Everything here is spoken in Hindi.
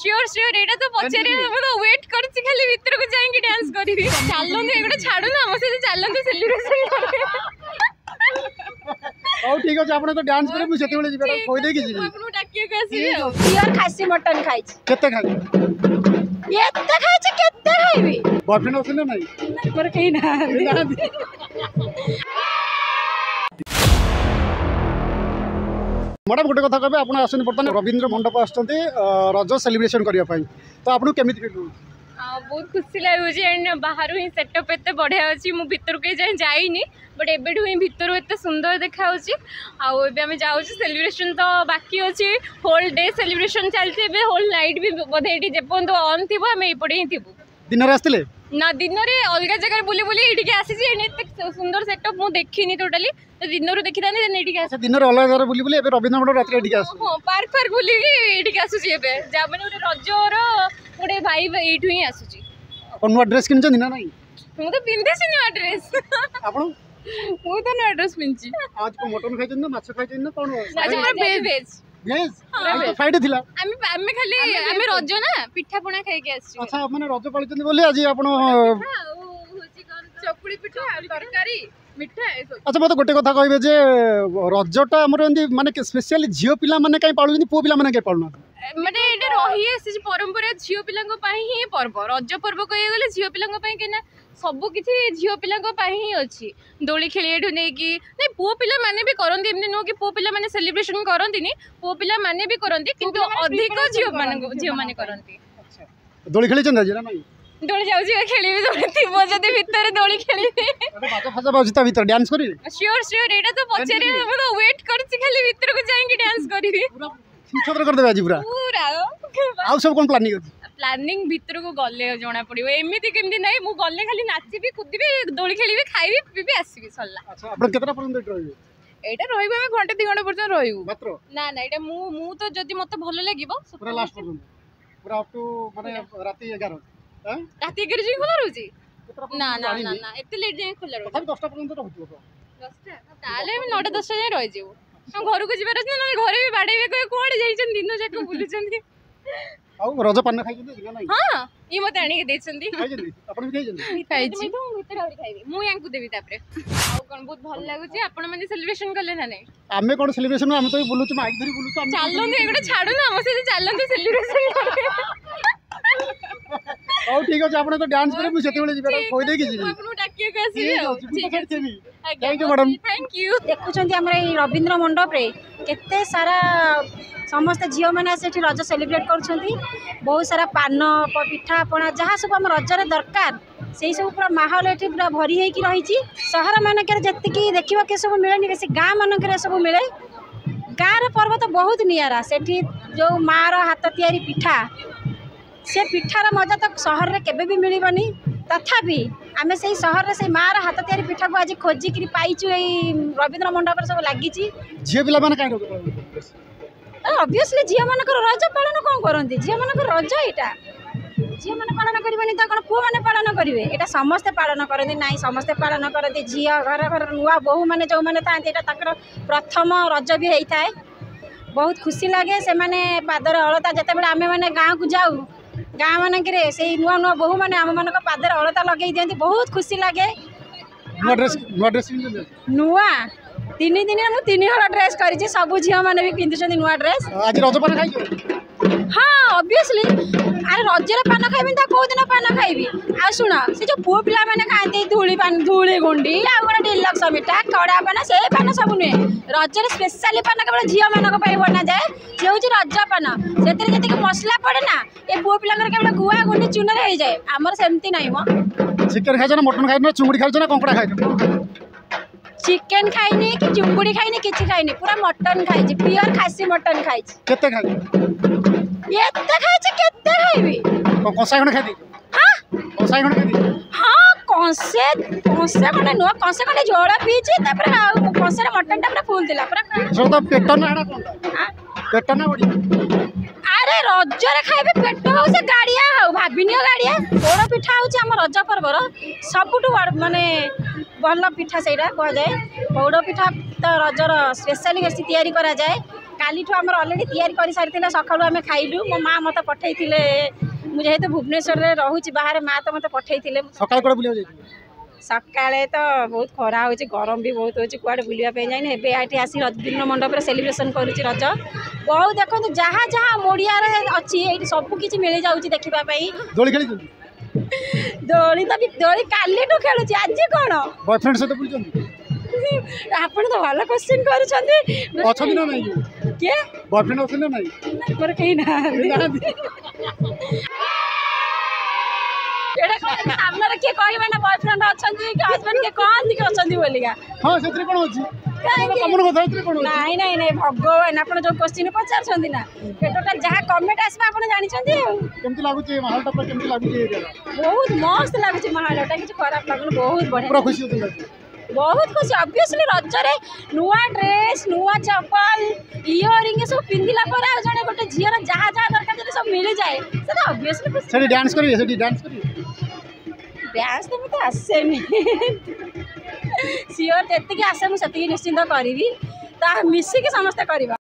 श्योर श्योर एटा तो पछरे हम तो वेट करछि खाली भीतर को जाई के डांस करिवि चलन एगुडा छाडू ना हम से चलन तो सेलिब्रेशन करे ओ ठीक अछि आपण तो डांस करे मु सेते बेले जिबे कोइ दे कि जी आपनु डाकियो के आसी प्योर खासी मटन खाइ केते खाइ एते खाइ केते खाइबी बॉयफ्रेंड होछ ना नहीं पर कहीं ना मैडम गोटे कथा कहबे आपण आसन बर्तन रविंद्र मंडप आछते रज सेलिब्रेशन करिया पई तो आपनु केमिति फील हो बहुत खुशी लगुच एंड बाहर ही सेटअप एत बढ़िया अच्छी मु भीतर के जाए जाइनी बट एबेठू ही भीतर एत सुंदर देखा आम जाऊँ सेलिब्रेशन तो बाकी अच्छी होल डे सेलिब्रेशन चलती होल नाइट भी बोधे ये जेपर्यंत ऑन थी आम एपटे ही थी दिन आसते ना दिन में अलग जगह बुली बुली ये आसी सुंदर सेटअप मुझे देखनी टोटाली तो दिन देखी था दिन अलग जगह बुली बुली रविंद्र मंडप रात हाँ पार्क फार्क बुलिकी आसूसी मैंने रजर गोटे भाई ये ही आसूसी नुआ ड्रेस किन ना नहीं मु तो पिंधे नुआ ड्रेस आपण मु तो नुआ ड्रेस पिंधि आज को मटन खाइ ना माछ खाइ ना कोन आज हमरा वेज वेज फ्राइडे थिला आमे खाली आमे रज ना पिठा पଣା खाइ के आसी अच्छा माने रज पालिचन बोली आज आपण चकुड़ी पिठा तरकारी मिठा अच्छा मत गोटे कथा कहबे जे रजटा हमर एंदी माने स्पेशली झियो पिला माने काई पाळुनी पो पिला माने काई पाळुना माने एटा रही आसी परंपरा झियो पिलांग पई ही पर्व रज पर्व कहि गेले झियो पिलांग पई केना सब किछि झियो पिलांग पई ही अछि दोली खेलिएठु नै कि नै पो पिला माने भी करंती एमने नो कि पो पिला माने सेलिब्रेशन करंती नी पो पिला माने भी करंती किंतु अधिक झियो माने करंती अच्छा दोली खेली चंदा जे ना नहीं दोली जाउची खेली भी दोली थिबो जदी भीतर दोली खेली अरे बाजा फाजा बाजता भीतर डांस करी श्योर श्योर एटा तो पछरे हम तो वेट करछि खाली भीतर को जाई के डांस करिवि छत्र कर देबे आज पूरा आ सब कोन प्लानिंग अछि प्लानिंग भीतर को गले जना पड़िबो एमिति केमति नै मु गले खाली नाचिबी कुदिबी दोली खेलिबी खाइबी पीबी आसीबी सल्ला अच्छा आपण केतना पर्यंत रहबे एटा रहिबो हम घंटे 2 घंटा पर्यंत रहिबो मात्र ना ना एटा मु तो जदी मते भलो लागिबो पूरा लास्ट पर्यंत पूरा अप टू माने राती 11 हां राती 11 जे खुला रहउची ना ना ना ना एते लेट जे खुला रहउ तथापि 10टा पर्यंत रहउतो 10टा ताले हम 9टा 10टा जे रहि जेबो हम घर को जिबार अछि ना घरे भी बाडे कोड जाइछन दिन जाक बुलुछन आउ रज पान खाइ जंदी ना नहीं हां ई मते आनी के देछंदी खाइ जंदी आपण भी खाइ जंदी खाइछि तो भीतर आउरी खाइबी मु यांकु देबी तापरे आउ कोन बहुत भल लागुची आपण माने सेलिब्रेशन करले ना नहीं आमे कोन सेलिब्रेशन आमे तो बुलुछु माइक धरी बुलुछु आमे चलन एगुडा छाडू ना हम से चलन तो सेलिब्रेशन करे ओ ठीक अछि आपण तो डांस करे मु सेते बेले जिबे कोइ दे कि जी आपनु डाकियो के आसी ठीक अछि thank you madam thank you देखुछंती हमरा ई रविंद्र मंडप रे केते सारा समस्त झील मैंने से रज सेलिब्रेट करुँच बहुत सारा पान पिठा पणा जहाँ सब आम रजर दरकार से सब पूरा माहौल ये पूरा भरी होगी रही सहर मानक जी देखा के सब मिले बेस गाँ मानक सब मिले गाँव पर्व तो बहुत निरा से जो मार हाथ तैयारी पिठा से पिठार मजा तो सहर में केबे भी मिलबनी तथापि आम से सहर से मार हाथ तैयारी पिठा को आज खोजिक पाइचु रविंद्र मंडप सब लगी झील पिला माने काहे ऑब्वियसली झील मान रज पालन कौन करती झील मान रज यहाँ झील मैंने पालन करें तो कौन पुआ मैंने पालन करेंगे यहाँ समस्ते पालन करते ना समस्ते पालन करते झील घर घर नुआ बोहू मैंने जो मैंने था प्रथम रज भी होता है बहुत खुशी लगे से मैंने पादर अलता जिते बड़े आम मैंने गाँव को जाऊ गाँ मानक से नुआ नुआ बोहू मैंने आम मान पादर अलता लगे दिखती बहुत खुशी लगे नुआ 3 दिन में 3 हल ड्रेस कर सब झील मैंने भी पिंधुं नुआ ड्रेस आज रज पान खाइ हाँ ऑब्वियसली अरे रजर पान खाइबी तो कौ दिन पान खाइबी आ शुण से जो पुओ पिला मैंने खाते धूली गुंडी आ गोटे डिलक्स मिठा कड़ा पान से पान सब नुहे रजर स्पेशली पान केवल झील मानक बना जाए जे हूँ रज पान से जी मसला पड़े ना ये पुओ पिला केवल गुआ गुंडी चून हो जाए आमर सेमती ना मो चिकेन खाइ ना मटन खाइ ना चुंगुड़ी खाइ ना कंकड़ा खाइ चिकेन खाइनी कि चुंगुड़ी खाइनी किछि खाइनी पूरा मटन खाइछि प्योर खासी मटन खाइछि केते खाइ एते खाइछि केते खाइबी कसाई खण खाइ हां कसाई खण खाइ हां कंसे खंडे नुआ कंसे खंडे झोल पीछि तापर कंसे मटन टा पूरा फुल दिला पूरा जो तो पेट ना एडा कोनटा पेट ना बडी अरे रजरे खाइबे पेट हो से गाड़िया हो भाबिनियो गाड़िया पोड़ पिठा होछि हम रज पर्वर सबुठु माने भल पिठा सेटा कह जाए पौड़ पिठा तो रजर स्पेशली बेसी तैयारी करा जाए कालीठू आम अलरेडी तैयारी कर सारी सकालू आम खाइलु मो माँ मत पठे मुझे तो भुवनेश्वर में रोचे बाहर माँ तो मत पठे सकाले तो बहुत खरा हो गरम भी बहुत हो कड़े बुलापी जाए ये आसी रजबिंद्र मंडप सेलिब्रेशन करुच्ची रज बहुत देखो जहाँ जहाँ मोड़िया अच्छी ये सबकि मिल जाऊँ देखापी दोली तो दोली काली खेलु आज कौन बॉयफ्रेंड सहित आप तो भल क्वेश्चन कर सामने किए कह ना बॉयफ्रेंड अच्छा कि हजबैंड किए कहती कि अच्छा बोलिका नाई नाई नाई भगवान आप जो क्वेश्चन पचार ना टोटाल जहाँ कमेंट आसपा आप जानते बहुत मस्त लगुच माहौलटा कि खराब लगुन बहुत बढ़िया बहुत खुशी ऑब्वियसली रजरे नुआ ड्रेस नुआ चप्पल इयरिंग सब पिंधिला पर आ जने गोटे झीर जहाँ जहाँ दरकार जब सब मिल जाए से ऑब्वियसली खुशी डांस करिए डांस डांस तो मत आसेनी सियोर जेतिकी आसे मुझे निश्चिंत करी मिसिकी समस्ते करवा।